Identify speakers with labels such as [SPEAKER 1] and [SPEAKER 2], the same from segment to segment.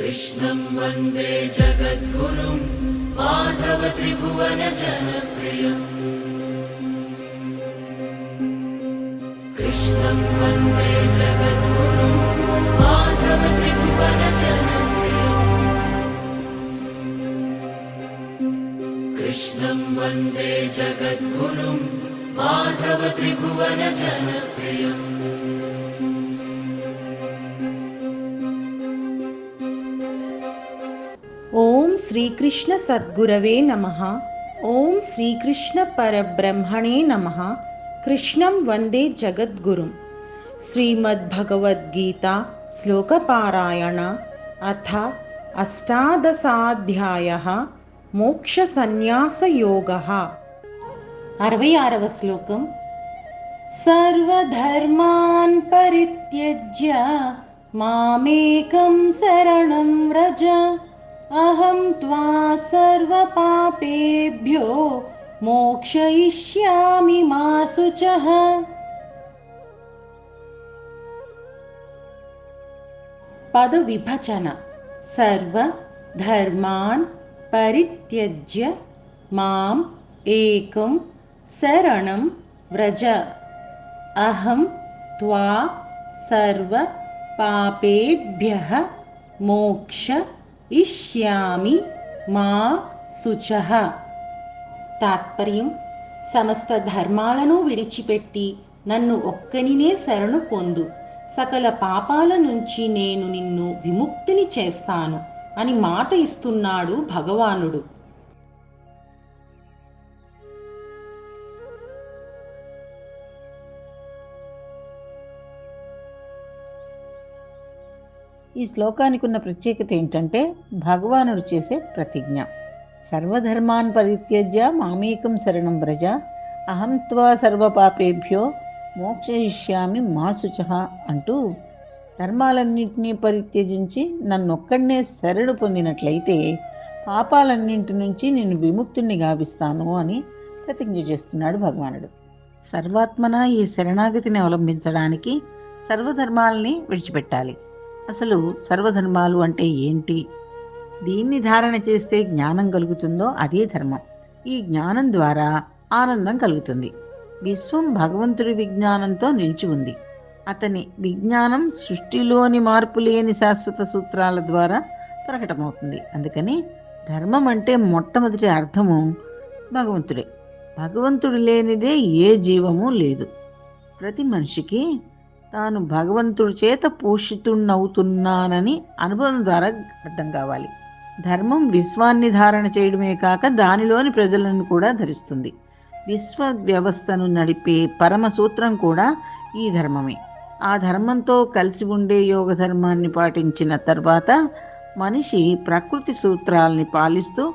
[SPEAKER 1] कृष्णं वन्दे जगद्गुरुं माधव त्रिभुवन जनप्रियम् कृष्णं वन्दे जगद्गुरुं माधव त्रिभुवन जनप्रियम् कृष्णं वन्दे जगद्गुरुं माधव त्रिभुवन जनप्रियम्
[SPEAKER 2] ఓం శ్రీకృష్ణ సద్గురవే నమః. ఓం శ్రీకృష్ణ పరబ్రహ్మణే నమః. కృష్ణం వందే జగద్గురుం. శ్రీమద్భగవద్గీత శ్లోకపారాయణ అథ అష్టాదశాధ్యాయః మోక్ష సన్యాసయోగః. 66వ శ్లోకం. సర్వధర్మాన్ పరిత్యజ్య మామేకం శరణం వ్రజ అహం త్వా సర్వపాపేభ్యో మోక్షయిష్యామి మా శుచః. పద విభజన. సర్వ ధర్మాన్ పరిత్యజ్య మాం ఏకం శరణం వ్రజ అహం త్వా సర్వ పాపేభ్యః మోక్ష ఇష్యామి మా శుచః. తాత్పర్యం: సమస్త ధర్మాలను విడిచిపెట్టి నన్ను ఒక్కనినే శరణు పొందు, సకల పాపాల నుంచి నేను నిన్ను విముక్తిని చేస్తాను అని మాట ఇస్తున్నాడు భగవానుడు.
[SPEAKER 3] ఈ శ్లోకానికి ఉన్న ప్రత్యేకత ఏంటంటే భగవానుడు చేసే ప్రతిజ్ఞ. సర్వధర్మాన్ పరిత్యజ్య మామేకం శరణం వ్రజ అహం త్వా సర్వపాపేభ్యో మోక్షయిష్యామి మా శుచః అంటూ ధర్మాలన్నింటినీ పరిత్యజించి నన్నొక్కడనే శరణు పొందినట్లయితే పాపాలన్నింటి నుంచి నేను విముక్తుణ్ణి గావిస్తాను అని ప్రతిజ్ఞ చేస్తున్నాడు భగవానుడు. సర్వాత్మన ఈ శరణాగతిని అవలంబించడానికి సర్వధర్మాలని విడిచిపెట్టాలి. అసలు సర్వధర్మాలు అంటే ఏంటి? దీన్ని ధారణ చేస్తే జ్ఞానం కలుగుతుందో అదే ధర్మం. ఈ జ్ఞానం ద్వారా ఆనందం కలుగుతుంది. విశ్వం భగవంతుడి విజ్ఞానంతో నిలిచి ఉంది. అతని విజ్ఞానం సృష్టిలోని మార్పు లేని శాశ్వత సూత్రాల ద్వారా ప్రకటమవుతుంది. అందుకని ధర్మం అంటే మొట్టమొదటి అర్థము భగవంతుడే. భగవంతుడు లేనిదే ఏ జీవము లేదు. ప్రతి మనిషికి తాను భగవంతుడి చేత పోషితుణ్ణవుతున్నానని అనుభవం ద్వారా అర్థం కావాలి. ధర్మం విశ్వాన్ని ధారణ చేయడమే కాక దానిలోని ప్రజలను కూడా ధరిస్తుంది. విశ్వ వ్యవస్థను నడిపే పరమ సూత్రం కూడా ఈ ధర్మమే. ఆ ధర్మంతో కలిసి ఉండే యోగ ధర్మాన్ని పాటించిన తర్వాత మనిషి ప్రకృతి సూత్రాల్ని పాలిస్తూ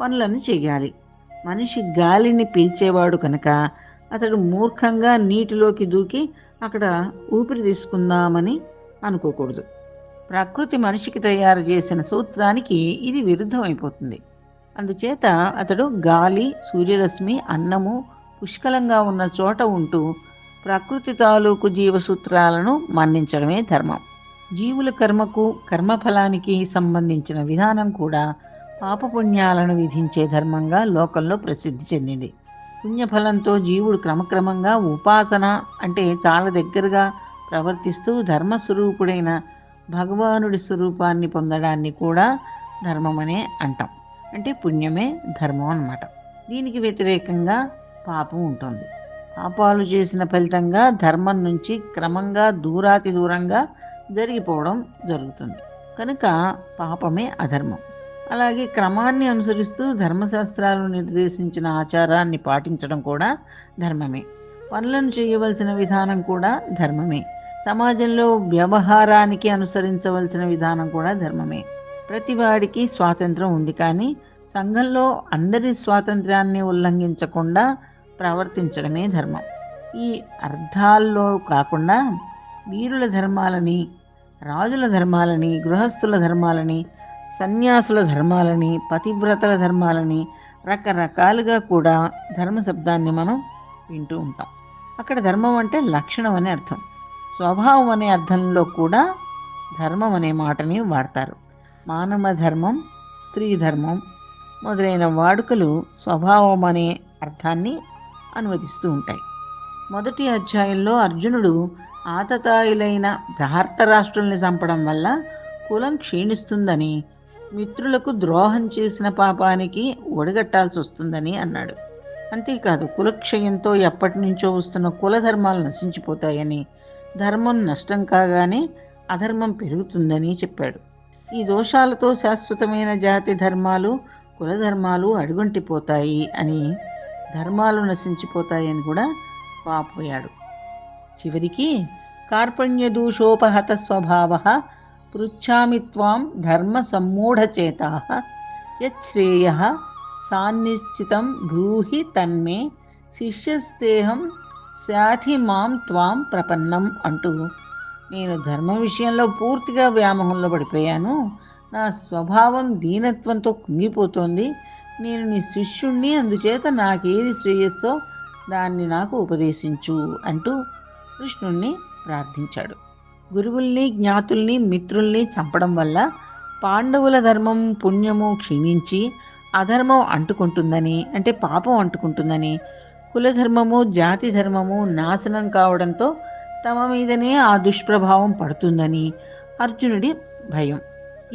[SPEAKER 3] పనులను చేయాలి. మనిషి గాలిని పీల్చేవాడు కనుక అతడు మూర్ఖంగా నీటిలోకి దూకి అక్కడ ఊపిరి తీసుకుందామని అనుకోకూడదు. ప్రకృతి మనిషికి తయారు చేసిన సూత్రానికి ఇది విరుద్ధమైపోతుంది. అందుచేత అతడు గాలి, సూర్యరశ్మి, అన్నము పుష్కలంగా ఉన్న చోట ఉంటూ ప్రకృతి తాలూకు జీవసూత్రాలను మన్నించడమే ధర్మం. జీవుల కర్మకు, కర్మఫలానికి సంబంధించిన విధానం కూడా పాపపుణ్యాలను విధించే ధర్మంగా లోకంలో ప్రసిద్ధి చెందింది. పుణ్యఫలంతో జీవుడు క్రమక్రమంగా ఉపాసన అంటే చాలా దగ్గరగా ప్రవర్తిస్తూ ధర్మస్వరూపుడైన భగవానుడి స్వరూపాన్ని పొందడాన్ని కూడా ధర్మమనే అంటాం. అంటే పుణ్యమే ధర్మం అన్నమాట. దీనికి వ్యతిరేకంగా పాపం ఉంటుంది. పాపాలు చేసిన ఫలితంగా ధర్మం నుంచి క్రమంగా దూరాతి దూరంగా జరిగిపోవడం జరుగుతుంది. కనుక పాపమే అధర్మం. అలాగే క్రమాన్ని అనుసరిస్తూ ధర్మశాస్త్రాలు నిర్దేశించిన ఆచారాన్ని పాటించడం కూడా ధర్మమే. పనులను చేయవలసిన విధానం కూడా ధర్మమే. సమాజంలో వ్యవహారానికి అనుసరించవలసిన విధానం కూడా ధర్మమే. ప్రతివాడికి స్వాతంత్రం ఉంది, కానీ సంఘంలో అందరి స్వాతంత్ర్యాన్ని ఉల్లంఘించకుండా ప్రవర్తించడమే ధర్మం. ఈ అర్థాల్లో కాకుండా వీరుల ధర్మాలని, రాజుల ధర్మాలని, గృహస్థుల ధర్మాలని, సన్యాసుల ధర్మాలని, పతివ్రతల ధర్మాలని రకరకాలుగా కూడా ధర్మ శబ్దాన్ని మనం వింటూ ఉంటాం. అక్కడ ధర్మం అంటే లక్షణం అనే అర్థం. స్వభావం అనే అర్థంలో కూడా ధర్మం అనే మాటని వాడతారు. మానవ ధర్మం, స్త్రీ ధర్మం మొదలైన వాడుకలు స్వభావం అనే అర్థాన్ని అనువదిస్తూ ఉంటాయి. మొదటి అధ్యాయంలో అర్జునుడు ఆతతాయిలైన ధార్తరాష్ట్రుల్ని చంపడం వల్ల కులం క్షీణిస్తుందని, మిత్రులకు ద్రోహం చేసిన పాపానికి ఒడిగట్టాల్సి వస్తుందని అన్నాడు. అంతేకాదు కులక్షయంతో ఎప్పటి నుంచో వస్తున్న కులధర్మాలు నశించిపోతాయని, ధర్మం నష్టం కాగానే అధర్మం పెరుగుతుందని చెప్పాడు. ఈ దోషాలతో శాశ్వతమైన జాతి ధర్మాలు, కులధర్మాలు అడుగంటిపోతాయి అని, ధర్మాలు నశించిపోతాయని కూడా వాపోయాడు. చివరికి కార్పణ్యదూషోపహత స్వభావ పృచ్ఛామి త్వాం ధర్మ సమ్మూఢచేతా యచ్ఛ్రేయ సాన్నిశ్చితం బ్రూహి తన్మే శిష్యస్తేహం శాధి మాం త్వాం ప్రపన్నం అంటూ, నేను ధర్మ విషయంలో పూర్తిగా వ్యామోహంలో పడిపోయాను, నా స్వభావం దీనత్వంతో కుంగిపోతోంది, నేను నీ శిష్యుణ్ణి, అందుచేత నాకేది శ్రేయస్సో దాన్ని నాకు ఉపదేశించు అంటూ కృష్ణుణ్ణి ప్రార్థించాడు. గురువుల్ని, జ్ఞాతుల్ని, మిత్రుల్ని చంపడం వల్ల పాండవుల ధర్మం, పుణ్యము క్షీణించి అధర్మం అంటుకుంటుందని, అంటే పాపం అంటుకుంటుందని, కులధర్మము, జాతి ధర్మము నాశనం కావడంతో తమ మీదనే ఆ దుష్ప్రభావం పడుతుందని అర్జునుడి భయం.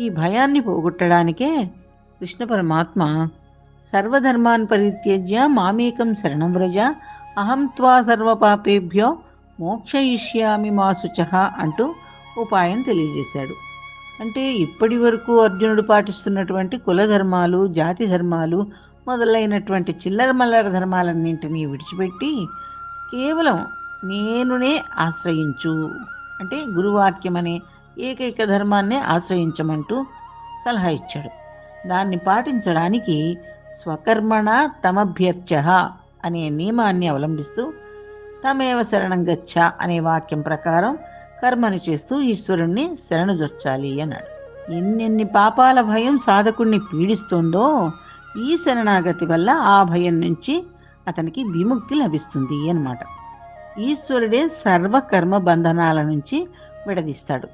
[SPEAKER 3] ఈ భయాన్ని పోగొట్టడానికే కృష్ణ పరమాత్మ సర్వధర్మాన్ పరిత్యజ్య మామేకం శరణం వ్రజ అహం త్వా సర్వపాపేభ్యో మోక్షయిష్యామి మా శుచః అంటూ ఉపాయం తెలియజేశాడు. అంటే ఇప్పటి వరకు అర్జునుడు పాటిస్తున్నటువంటి కులధర్మాలు, జాతి ధర్మాలు మొదలైనటువంటి చిల్లర మల్లర ధర్మాలన్నింటినీ విడిచిపెట్టి కేవలం నేనునే ఆశ్రయించు, అంటే గురువాక్యం అనే ఏకైక ధర్మాన్నే ఆశ్రయించమంటూ సలహా ఇచ్చాడు. దాన్ని పాటించడానికి స్వకర్మణ తమభ్యర్చః అనే నియమాన్ని అవలంబిస్తూ తమేవ శరణం గచ్చ అనే వాక్యం ప్రకారం కర్మను చేస్తూ ఈశ్వరుణ్ణి శరణుజొచ్చాలి అన్నాడు. ఎన్నెన్ని పాపాల భయం సాధకుణ్ణి పీడిస్తుందో ఈ శరణాగతి వల్ల ఆ భయం నుంచి అతనికి విముక్తి లభిస్తుంది అన్నమాట. ఈశ్వరుడే సర్వకర్మ బంధనాల నుంచి విడదీస్తాడు.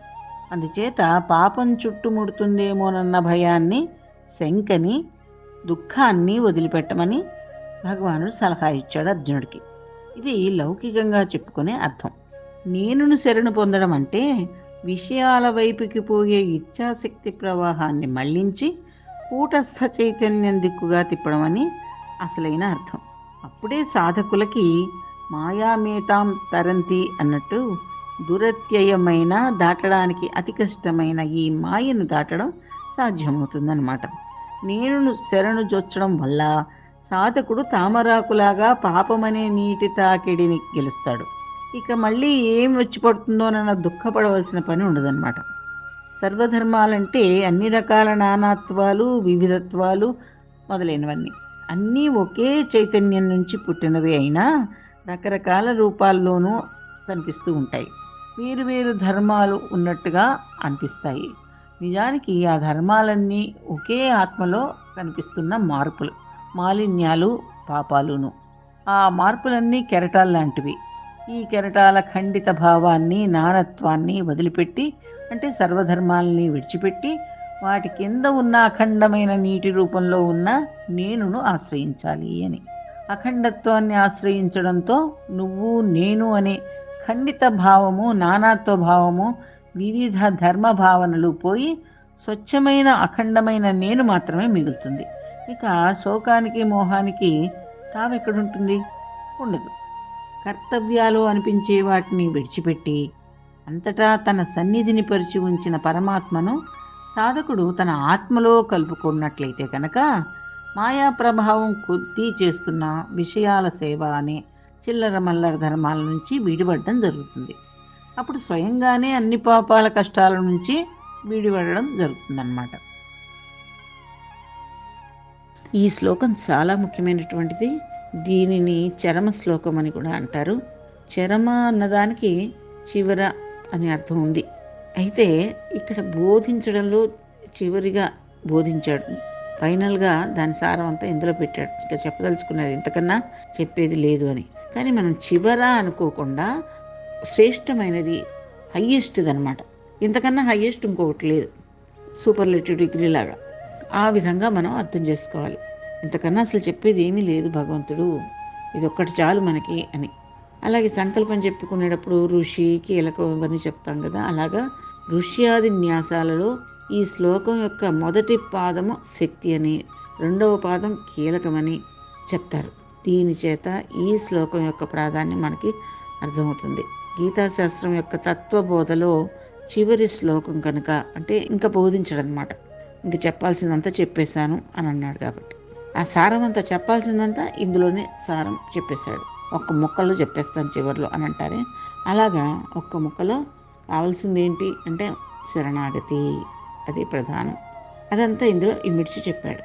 [SPEAKER 3] అందుచేత పాపం చుట్టుముడుతుందేమోనన్న భయాన్ని, శంకని, దుఃఖాన్ని వదిలిపెట్టమని భగవానుడు సలహా ఇచ్చాడు అర్జునుడికి. ఇది లౌకికంగా చెప్పుకునే అర్థం. నేనును శరణు పొందడం అంటే విషయాల వైపుకి పోయే ఇచ్ఛాశక్తి ప్రవాహాన్ని మళ్లించి కూటస్థ చైతన్యం దిక్కుగా తిప్పడం అని అసలైన అర్థం. అప్పుడే సాధకులకి మాయామేతాం తరంతి అన్నట్టు దురత్యయమైన, దాటడానికి అతి కష్టమైన ఈ మాయను దాటడం సాధ్యమవుతుందన్నమాట. నేను శరణు జొచ్చడం వల్ల సాధకుడు తామరాకులాగా పాపమనే నీటి తాకిడిని గెలుస్తాడు. ఇక మళ్ళీ ఏం వచ్చి పడుతుందోనన్న దుఃఖపడవలసిన పని ఉండదన్నమాట. సర్వధర్మాలంటే అన్ని రకాల నానాత్వాలు, వివిధత్వాలు మొదలైనవన్నీ అన్నీ ఒకే చైతన్యం నుంచి పుట్టినవే అయినా రకరకాల రూపాల్లోనూ కనిపిస్తూ ఉంటాయి. వేరు వేరు ధర్మాలు ఉన్నట్టుగా అనిపిస్తాయి. నిజానికి ఆ ధర్మాలన్నీ ఒకే ఆత్మలో కనిపిస్తున్న మార్పులు, మాలిన్యాలు, పాపాలును. ఆ మార్పులన్నీ కెరటాలు లాంటివి. ఈ కెరటాల ఖండిత భావాన్ని, నానత్వాన్ని వదిలిపెట్టి, అంటే సర్వధర్మాలని విడిచిపెట్టి వాటి కింద ఉన్న అఖండమైన నీటి రూపంలో ఉన్న నేనును ఆశ్రయించాలి అని. అఖండత్వాన్ని ఆశ్రయించడంతో నువ్వు, నేను అనే ఖండిత భావము, నానాత్వ భావము, వివిధ ధర్మ భావనలు పోయి స్వచ్ఛమైన అఖండమైన నేను మాత్రమే మిగులుతుంది. ఇక శోకానికి, మోహానికి తావెక్కడుంటుంది? ఉండదు. కర్తవ్యాలు అనిపించే వాటిని విడిచిపెట్టి అంతటా తన సన్నిధిని పరిచి ఉంచిన పరమాత్మను సాధకుడు తన ఆత్మలో కలుపుకున్నట్లయితే కనుక మాయా ప్రభావం కొద్దీ చేస్తున్న విషయాల సేవ అనే చిల్లర మల్లర ధర్మాల నుంచి విడిపడడం జరుగుతుంది. అప్పుడు స్వయంగానే అన్ని పాపాల కష్టాల నుంచి విడిపడడం జరుగుతుందన్నమాట. ఈ శ్లోకం చాలా ముఖ్యమైనటువంటిది. దీనిని చరమ శ్లోకం అని కూడా అంటారు. చరమ అన్నదానికి చివర అని అర్థం ఉంది. అయితే ఇక్కడ బోధించడంలో చివరిగా బోధించాడు. ఫైనల్గా దాని సారం అంతా ఇందులో పెట్టాడు. ఇక చెప్పదలుచుకున్నది ఇంతకన్నా చెప్పేది లేదు అని. కానీ మనం చివర అనుకోకుండా శ్రేష్టమైనది, హయ్యెస్ట్ది అనమాట. ఇంతకన్నా హయ్యెస్ట్ ఇంకొకటి లేదు. సూపర్లేటివ్ డిగ్రీ లాగా. ఆ విధంగా మనం అర్థం చేసుకోవాలి. ఇంతకన్నా అసలు చెప్పేది ఏమీ లేదు భగవంతుడు, ఇదొక్కటి చాలు మనకి అని. అలాగే సంకల్పం చెప్పుకునేటప్పుడు ఋషి, కీలకం ఇవన్నీ చెప్తాం కదా. అలాగా ఋష్యాది న్యాసాలలో ఈ శ్లోకం యొక్క మొదటి పాదము శక్తి అని, రెండవ పాదం కీలకమని చెప్తారు. దీని చేత ఈ శ్లోకం యొక్క ప్రాధాన్యం మనకి అర్థమవుతుంది. గీతాశాస్త్రం యొక్క తత్వబోధలో చివరి శ్లోకం కనుక, అంటే ఇంకా బోధించడం అనమాట. ఇంక చెప్పాల్సిందంతా చెప్పేశాను అని అన్నాడు కాబట్టి ఆ సారం అంతా, చెప్పాల్సిందంతా ఇందులోనే సారం చెప్పేశాడు. ఒక్క ముక్కలో చెప్పేస్తాను చివరిలో అని అంటారే, అలాగా ఒక్క ముక్కలో కావాల్సింది ఏంటి అంటే శరణాగతి, అది ప్రధానం. అదంతా ఇందులో ఇమిడ్చి చెప్పాడు.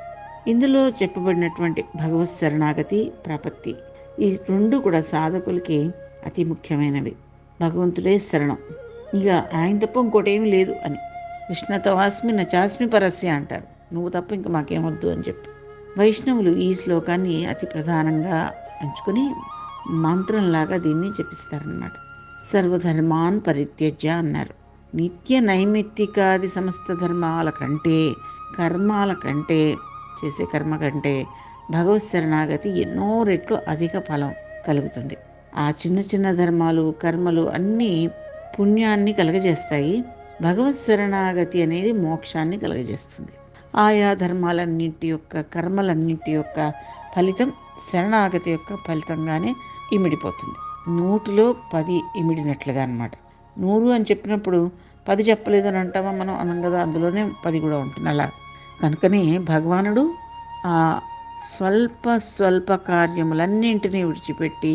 [SPEAKER 3] ఇందులో చెప్పబడినటువంటి భగవత్ శరణాగతి, ప్రపత్తి, ఈ రెండు కూడా సాధకులకి అతి ముఖ్యమైనవి. భగవంతుడే శరణం, ఇక ఆయన తప్ప ఇంకోటేమీ లేదు అని. కృష్ణ తవాస్మి నచాస్మి పరస్య అంటారు, నువ్వు తప్ప ఇంక మాకేమొద్దు అని చెప్పి. వైష్ణవులు ఈ శ్లోకాన్ని అతి ప్రధానంగా ఎంచుకొని మంత్రంలాగా దీన్ని చెప్పిస్తారన్నమాట. సర్వధర్మాన్ పరిత్యజ్య అన్నారు. నిత్య నైమిత్తికాది సమస్త ధర్మాల కంటే, కర్మాల కంటే, చేసే కర్మ కంటే భగవత్ శరణాగతి ఎన్నో రెట్లు అధిక ఫలం కలుగుతుంది. ఆ చిన్న చిన్న ధర్మాలు, కర్మలు అన్నీ పుణ్యాన్ని కలుగజేస్తాయి. భగవత్ శరణాగతి అనేది మోక్షాన్ని కలుగజేస్తుంది. ఆయా ధర్మాలన్నింటి యొక్క, కర్మలన్నింటి యొక్క ఫలితం శరణాగతి యొక్క ఫలితంగానే ఇమిడిపోతుంది. 100లో 10 ఇమిడినట్లుగా అన్నమాట. 100 అని చెప్పినప్పుడు 10 చెప్పలేదని అంటామా మనం, అనం కదా, అందులోనే 10 కూడా ఉంటుంది. అలా కనుకనే భగవానుడు ఆ స్వల్ప కార్యములన్నింటినీ విడిచిపెట్టి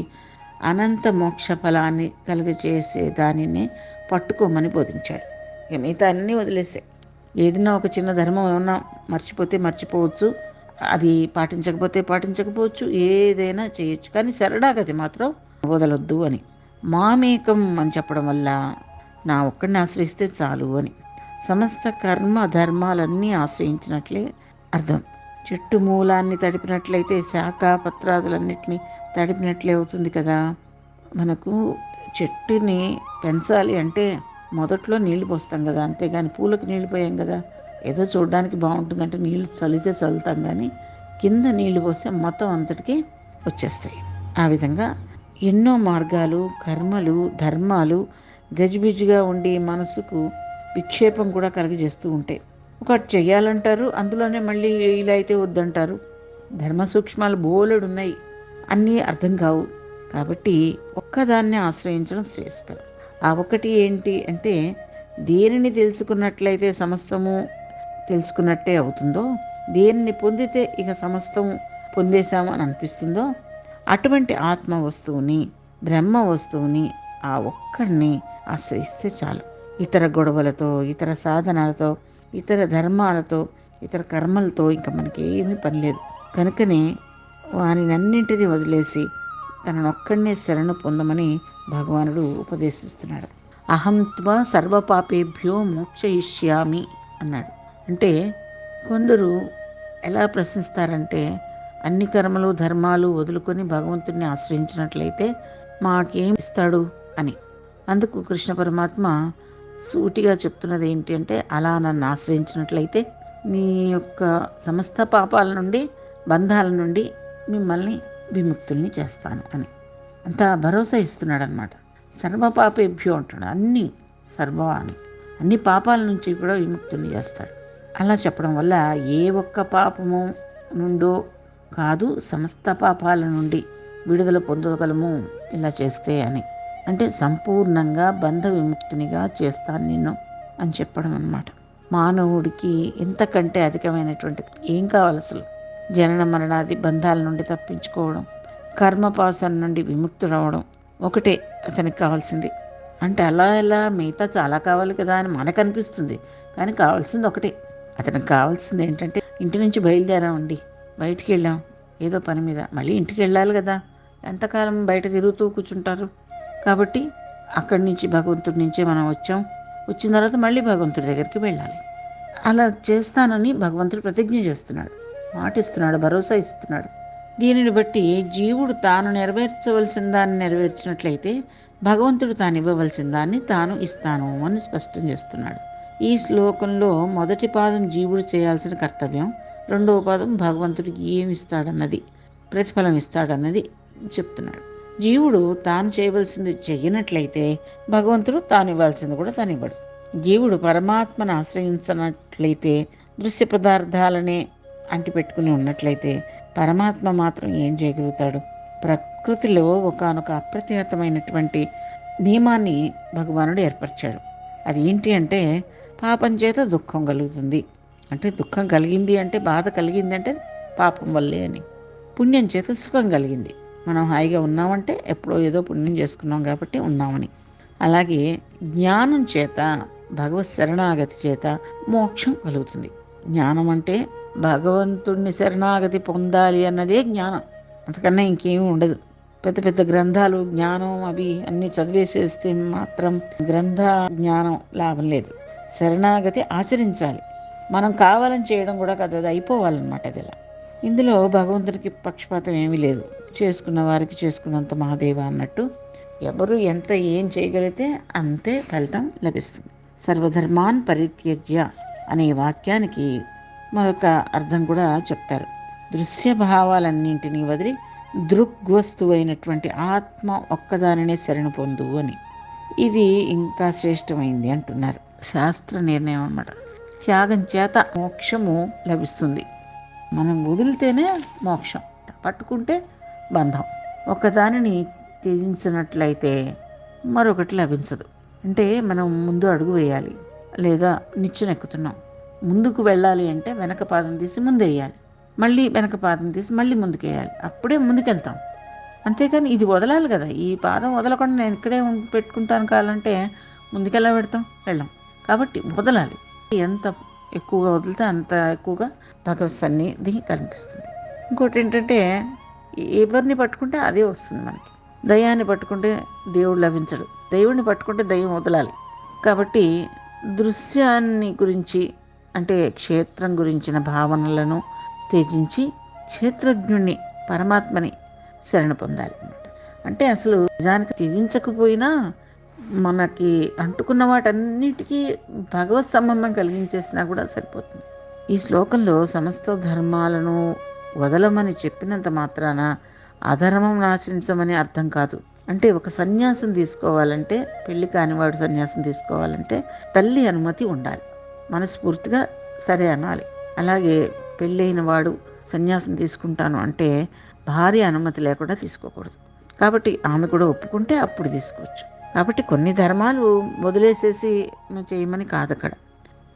[SPEAKER 3] అనంత మోక్ష ఫలాన్ని కలుగజేసే దానిని పట్టుకోమని బోధించాడు. ఇక మిగతా అన్నీ వదిలేసే. ఏదైనా ఒక చిన్న ధర్మం ఏమన్నా మర్చిపోతే మర్చిపోవచ్చు, అది పాటించకపోవచ్చు, ఏదైనా చేయొచ్చు, కానీ శరణాగతి మాత్రం వదలొద్దు అని. మామేకం అని చెప్పడం వల్ల నా ఒక్కడిని ఆశ్రయిస్తే చాలు అని. సమస్త కర్మ ధర్మాలన్నీ ఆశ్రయించినట్లే అర్థం. చెట్టు మూలాన్ని తడిపినట్లయితే శాఖ పత్రాదులన్నిటినీ తడిపినట్లే అవుతుంది కదా. మనకు చెట్టుని పెంచాలి అంటే మొదట్లో నీళ్లు పోస్తాం కదా, అంతేగాని పూలకు నీళ్లు పోయాం కదా. ఏదో చూడడానికి బాగుంటుందంటే నీళ్లు చల్లితే చల్లుతాం, కానీ కింద నీళ్లు పోస్తే మొత్తం అంతటికి వచ్చేస్తాయి. ఆ విధంగా ఎన్నో మార్గాలు, కర్మలు, ధర్మాలు గజిబిజిగా ఉండి మనసుకు విక్షేపం కూడా కలుగజేస్తూ ఉంటాయి. ఒకటి చెయ్యాలంటారు, అందులోనే మళ్ళీ ఇలా అయితే వద్దంటారు. ధర్మ సూక్ష్మాలు బోలెడున్నాయి, అన్నీ అర్థం కావు. కాబట్టి ఒక్కదాన్ని ఆశ్రయించడం శ్రేయస్కరం. ఆ ఒకటి ఏంటి అంటే, దేనిని తెలుసుకున్నట్లయితే సమస్తము తెలుసుకున్నట్టే అవుతుందో, దేనిని పొందితే ఇక సమస్తం పొందేశాము అని అనిపిస్తుందో, అటువంటి ఆత్మ వస్తువుని, బ్రహ్మ వస్తువుని, ఆ ఒక్కడిని ఆశ్రయిస్తే చాలు. ఇతర గొడవలతో, ఇతర సాధనాలతో, ఇతర ధర్మాలతో, ఇతర కర్మలతో ఇంకా మనకి ఏమీ పని లేదు. కనుకనే వానినన్నింటినీ వదిలేసి తననొక్కడినే శరణు పొందమని భగవానుడు ఉపదేశిస్తున్నాడు. అహంత్వ సర్వపాపేభ్యో మోక్షయిష్యామి అన్నాడు. అంటే కొందరు ఎలా ప్రశ్నిస్తారంటే, అన్ని కర్మలు ధర్మాలు వదులుకొని భగవంతుడిని ఆశ్రయించినట్లయితే మాకేం ఇస్తాడు అని. అందుకు కృష్ణ పరమాత్మ సూటిగా చెప్తున్నది ఏంటి అంటే, అలా నన్ను ఆశ్రయించినట్లయితే మీ యొక్క సమస్త పాపాల నుండి, బంధాల నుండి మిమ్మల్ని విముక్తుల్ని చేస్తాను అని అంత భరోసా ఇస్తున్నాడు అనమాట. సర్వపాపేభ్యో అంటాడు, అన్ని సర్వాన్ని, అన్ని పాపాల నుంచి కూడా విముక్తుల్ని చేస్తాడు. అలా చెప్పడం వల్ల ఏ ఒక్క పాపము నుండో కాదు, సమస్త పాపాల నుండి విడుదల పొందగలము ఇలా చేస్తే అని. అంటే సంపూర్ణంగా బంధ విముక్తినిగా చేస్తాను నిన్ను అని చెప్పడం అన్నమాట. మానవుడికి ఇంతకంటే అధికమైనటువంటి ఏం కావాలి అసలు? జనన మరణాది బంధాల నుండి తప్పించుకోవడం, కర్మపాసం నుండి విముక్తుడవడం ఒకటే అతనికి కావాల్సింది. అంటే అలా ఎలా మిగతా చాలా కావాలి కదా అని మనకు అనిపిస్తుంది, కానీ కావాల్సింది ఒకటే. అతనికి కావాల్సింది ఏంటంటే, ఇంటి నుంచి బయలుదేరామండి, బయటికి వెళ్ళాం ఏదో పని మీద, మళ్ళీ ఇంటికి వెళ్ళాలి కదా, ఎంతకాలం బయట తిరుగుతూ కూర్చుంటారు. కాబట్టి అక్కడి నుంచి భగవంతుడి నుంచే మనం వచ్చాం, వచ్చిన తర్వాత మళ్ళీ భగవంతుడి దగ్గరికి వెళ్ళాలి. అలా చేస్తానని భగవంతుడు ప్రతిజ్ఞ చేస్తున్నాడు, మాటిస్తున్నాడు, భరోసా ఇస్తున్నాడు. దీనిని బట్టి జీవుడు తాను నెరవేర్చవలసిన దాన్ని నెరవేర్చినట్లయితే భగవంతుడు తాను ఇవ్వవలసిన దాన్ని తాను ఇస్తాను అని స్పష్టం చేస్తున్నాడు. ఈ శ్లోకంలో మొదటి పాదం జీవుడు చేయాల్సిన కర్తవ్యం, రెండవ పాదం భగవంతుడికి ఏమి ఇస్తాడన్నది, ప్రతిఫలం ఇస్తాడన్నది చెప్తున్నాడు. జీవుడు తాను చేయవలసింది చెయ్యనట్లయితే భగవంతుడు తాను ఇవ్వాల్సింది కూడా తాను ఇవ్వడు. జీవుడు పరమాత్మను ఆశ్రయించినట్లయితే, దృశ్య పదార్థాలనే అంటిపెట్టుకుని ఉన్నట్లయితే పరమాత్మ మాత్రం ఏం చేయగలుగుతాడు? ప్రకృతిలో ఒకానొక అప్రతిహతమైనటువంటి నియమాన్ని భగవానుడు ఏర్పరిచాడు. అది ఏంటి అంటే, పాపం చేత దుఃఖం కలుగుతుంది అంటే, దుఃఖం కలిగింది అంటే, బాధ కలిగింది అంటే పాపం వల్లే అని. పుణ్యం చేత సుఖం కలిగింది, మనం హాయిగా ఉన్నామంటే ఎప్పుడో ఏదో పుణ్యం చేసుకున్నాం కాబట్టి ఉన్నామని. అలాగే జ్ఞానం చేత, భగవత్ శరణాగతి చేత మోక్షం కలుగుతుంది. జ్ఞానం అంటే భగవంతుడిని శరణాగతి పొందాలి అన్నదే జ్ఞానం, అంతకన్నా ఇంకేమీ ఉండదు. పెద్ద పెద్ద గ్రంథాలు జ్ఞానం అవి అన్నీ చదివేసేస్తే మాత్రం గ్రంథ జ్ఞానం లాభం లేదు. శరణాగతి ఆచరించాలి. మనం కావాలని చేయడం కూడా కదా, అది అయిపోవాలన్నమాట. అది ఇలా ఇందులో భగవంతుడికి పక్షపాతం ఏమీ లేదు. చేసుకున్న వారికి చేసుకున్నంత మహాదేవ అన్నట్టు ఎవరు ఎంత ఏం చేయగలిగితే అంతే ఫలితం లభిస్తుంది. సర్వధర్మాన్ పరిత్యజ్య అనే వాక్యానికి మరొక అర్థం కూడా చెప్తారు. దృశ్య భావాలన్నింటినీ వదిలి దృగ్వస్తువైనటువంటి ఆత్మ ఒక్కదానినే శరణు పొందు అని. ఇది ఇంకా శ్రేష్టమైంది అంటున్నారు. శాస్త్ర నిర్ణయం అన్నమాట. త్యాగం చేత మోక్షము లభిస్తుంది. మనం వదిలితేనే మోక్షం, పట్టుకుంటే బంధం. ఒకదానిని త్యజించినట్లయితే మరొకటి లభించదు. అంటే మనం ముందు అడుగు వేయాలి, లేదా నిచ్చెనెక్కుతున్నాం, ముందుకు వెళ్ళాలి అంటే వెనక పాదం తీసి ముందు వేయాలి, మళ్ళీ వెనక పాదం తీసి మళ్ళీ ముందుకేయాలి, అప్పుడే ముందుకెళ్తాం. అంతేకాని ఇది వదలాలి కదా, ఈ పాదం వదలకుండా నేను ఇక్కడే పెట్టుకుంటాను కావాలంటే ముందుకెలా వెళ్ళాం. కాబట్టి వదలాలి. ఎంత ఎక్కువగా వదిలితే అంత ఎక్కువగా భగవత్ సన్నిధి కనిపిస్తుంది. ఇంకోటి ఏంటంటే, ఎవరిని పట్టుకుంటే అదే వస్తుంది మనకి. దయ్యాన్ని పట్టుకుంటే దేవుడు లభించడు, దేవుడిని పట్టుకుంటే దయ్యం వదలాలి. కాబట్టి దృశ్యాన్ని గురించి అంటే క్షేత్రం గురించిన భావనలను త్యజించి క్షేత్రజ్ఞుణ్ణి పరమాత్మని శరణ పొందాలి అన్నమాట. అంటే అసలు నిజానికి త్యజించకపోయినా మనకి అంటుకున్న వాటన్నిటికీ భగవత్ సంబంధం కలిగించేసినా కూడా సరిపోతుంది. ఈ శ్లోకంలో సమస్త ధర్మాలను వదలమని చెప్పినంత మాత్రాన అధర్మం ఆచరించమని అర్థం కాదు. అంటే ఒక సన్యాసం తీసుకోవాలంటే, పెళ్లి కానివాడు సన్యాసం తీసుకోవాలంటే తల్లి అనుమతి ఉండాలి, మనస్ఫూర్తిగా సరే అనాలి. అలాగే పెళ్ళైన వాడు సన్యాసం తీసుకుంటాను అంటే భార్య అనుమతి లేకుండా తీసుకోకూడదు. కాబట్టి ఆమె కూడా ఒప్పుకుంటే అప్పుడు తీసుకోవచ్చు. కాబట్టి కొన్ని ధర్మాలు వదిలేసేసి చేయమని కాదు అక్కడ.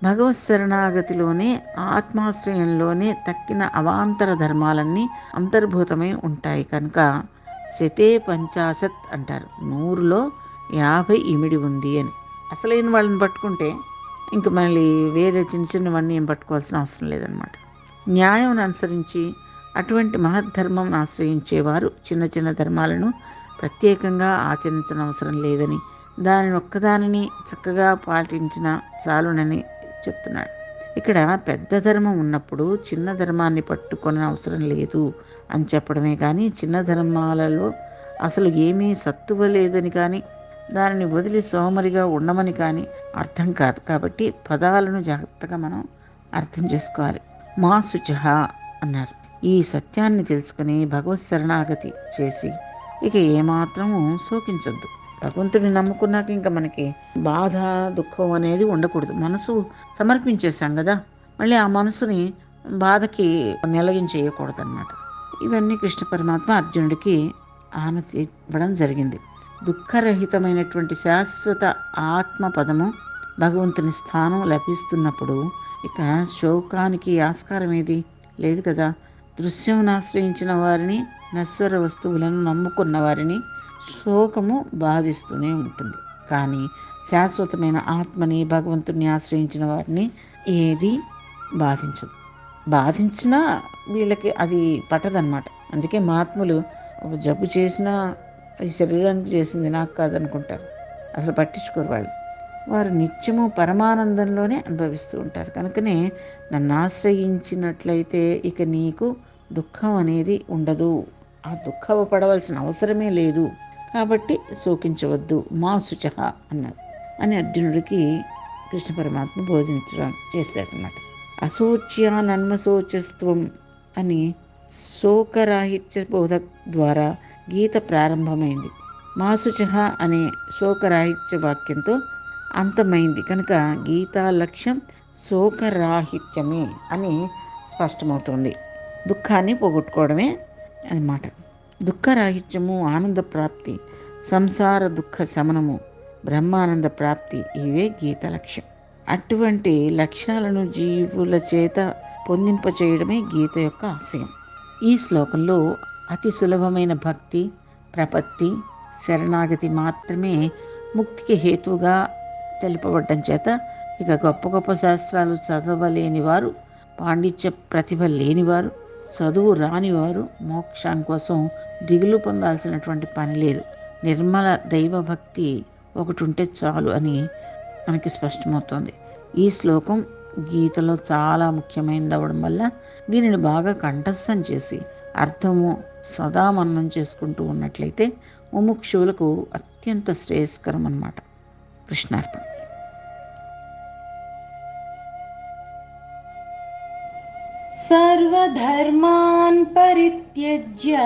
[SPEAKER 3] భగవత్ శరణాగతిలోనే, ఆత్మాశ్రయంలోనే తక్కిన అవాంతర ధర్మాలన్నీ అంతర్భూతమై ఉంటాయి కనుక శతే పంచాశత్ అంటారు, 100లో 50 ఇమిడి ఉంది అని. అసలైన వాళ్ళని పట్టుకుంటే ఇంక మళ్ళీ వేరే చిన్న చిన్నవన్నీ ఏం పట్టుకోవాల్సిన అవసరం లేదనమాట. న్యాయం అనుసరించి అటువంటి మహద్ధర్మం ఆశ్రయించేవారు చిన్న చిన్న ధర్మాలను ప్రత్యేకంగా ఆచరించిన అవసరం లేదని, దానిని ఒక్కదానిని చక్కగా పాటించిన చాలునని చెప్తున్నాడు. ఇక్కడ పెద్ద ధర్మం ఉన్నప్పుడు చిన్న ధర్మాన్ని పట్టుకొని అవసరం లేదు అని చెప్పడమే కానీ, చిన్న ధర్మాలలో అసలు ఏమీ సత్తువ లేదని కానీ, దానిని వదిలి సోమరిగా ఉండమని కానీ అర్థం కాదు. కాబట్టి పదాలను జాగ్రత్తగా మనం అర్థం చేసుకోవాలి. మా శుచః అన్నారు. ఈ సత్యాన్ని తెలుసుకుని భగవత్ శరణాగతి చేసి ఇక ఏమాత్రము శోకించద్దు. భగవంతుడిని నమ్ముకున్నాక ఇంకా మనకి బాధ దుఃఖం అనేది ఉండకూడదు. మనసు సమర్పించేశాం కదా, మళ్ళీ ఆ మనసుని బాధకి నిలగించేయకూడదు అన్నమాట. ఇవన్నీ కృష్ణ పరమాత్మ అర్జునుడికి ఆనతి ఇవ్వడం జరిగింది. దుఃఖరహితమైనటువంటి శాశ్వత ఆత్మ పదము భగవంతుని స్థానం లభిస్తున్నప్పుడు ఇక శోకానికి ఆస్కారం ఏది లేదు కదా. దృశ్యమును ఆశ్రయించిన వారిని, నశ్వర వస్తువులను నమ్ముకున్న వారిని శోకము బాధిస్తూనే ఉంటుంది. కానీ శాశ్వతమైన ఆత్మని, భగవంతుని ఆశ్రయించిన వారిని ఏది బాధించదు. బాధించినా వీళ్ళకి అది పట్టదనమాట. అందుకే మహాత్ములు ఒక జబ్బు చేసినా ఈ శరీరానికి చేసింది నాకు కాదనుకుంటారు, అసలు పట్టించుకోరు వాళ్ళు. వారు నిత్యము పరమానందంలోనే అనుభవిస్తూ ఉంటారు. కనుకనే నన్ను ఆశ్రయించినట్లయితే ఇక నీకు దుఃఖం అనేది ఉండదు, ఆ దుఃఖపడవలసిన అవసరమే లేదు, కాబట్టి శోకించవద్దు, మా శుచః అన్నారు అని అర్జునుడికి కృష్ణ పరమాత్మ బోధించడం చేశారన్నమాట. అశోచ్యానన్మశోచస్త్వం అని శోకరాహిత్య బోధ ద్వారా గీత ప్రారంభమైంది. మాసుచహ అనే శోకరాహిత్య వాక్యంతో అంతమైంది కనుక గీతా లక్ష్యం శోకరాహిత్యమే అని స్పష్టమవుతుంది. దుఃఖాన్ని పోగొట్టుకోవడమే అన్నమాట. దుఃఖరాహిత్యము, ఆనంద ప్రాప్తి, సంసార దుఃఖ శమనము, బ్రహ్మానంద ప్రాప్తి, ఇవే గీత లక్ష్యం. అటువంటి లక్ష్యాలను జీవుల చేత పొందింపచేయడమే గీత యొక్క ఆశయం. ఈ శ్లోకంలో అతి సులభమైన భక్తి, ప్రపత్తి, శరణాగతి మాత్రమే ముక్తికి హేతువుగా తెలుపబడ్డం చేత ఇక గొప్ప గొప్ప శాస్త్రాలు చదవలేని వారు, పాండిత్య ప్రతిభ లేనివారు, చదువు రానివారు మోక్షాని కోసం దిగులు పొందాల్సినటువంటి పని లేదు. నిర్మల దైవభక్తి ఒకటి ఉంటే చాలు అని మనకి స్పష్టమవుతోంది. ఈ శ్లోకం గీతలో చాలా ముఖ్యమైనది అవ్వడం వల్ల దీనిని బాగా కంఠస్థం చేసి అర్థము సదా మననం చేసుకుంటూ ఉన్నట్లయితే ముముక్షువులకు అత్యంత శ్రేయస్కరం అన్నమాట. కృష్ణార్పణ.
[SPEAKER 2] సర్వధర్మాన్ పరిత్యజ్య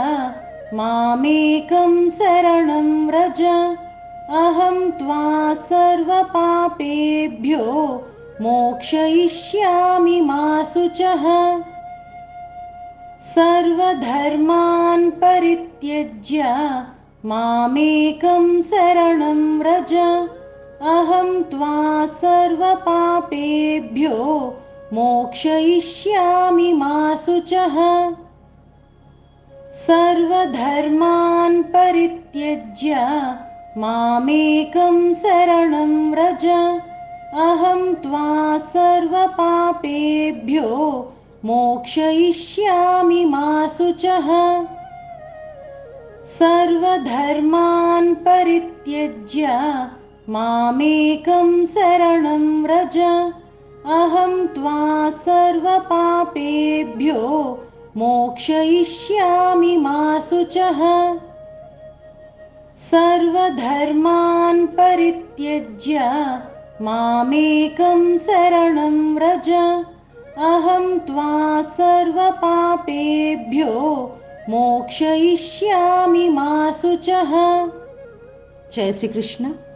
[SPEAKER 2] మామేకం శరణం వ్రజ అహం త్వా సర్వపాపేభ్యో మోక్షయిష్యామి మా శుచః. సర్వధర్మాన్ పరిత్యజ్య మామేకం శరణం వ్రజ అహం త్వా సర్వపాపేభ్యో మోక్షయిష్యామి మా శుచః. సర్వధర్మాన్ పరిత్యజ్య మామేకం శరణం వ్రజ అహం త్వా సర్వపాపేభ్యో మోక్షయిష్యామి మా శుచః. సర్వధర్మాన్ పరిత్యజ్య మామేకం శరణం వ్రజ అహం త్వా సర్వపాపేభ్యో మోక్షయిష్యామి మా శుచః. సర్వధర్మాన్ పరిత్యజ్య మామేకం శరణం వ్రజ అహం త్వా సర్వపాపేభ్యో మోక్షయిష్యామి మా శుచః. జై శ్రీకృష్ణ.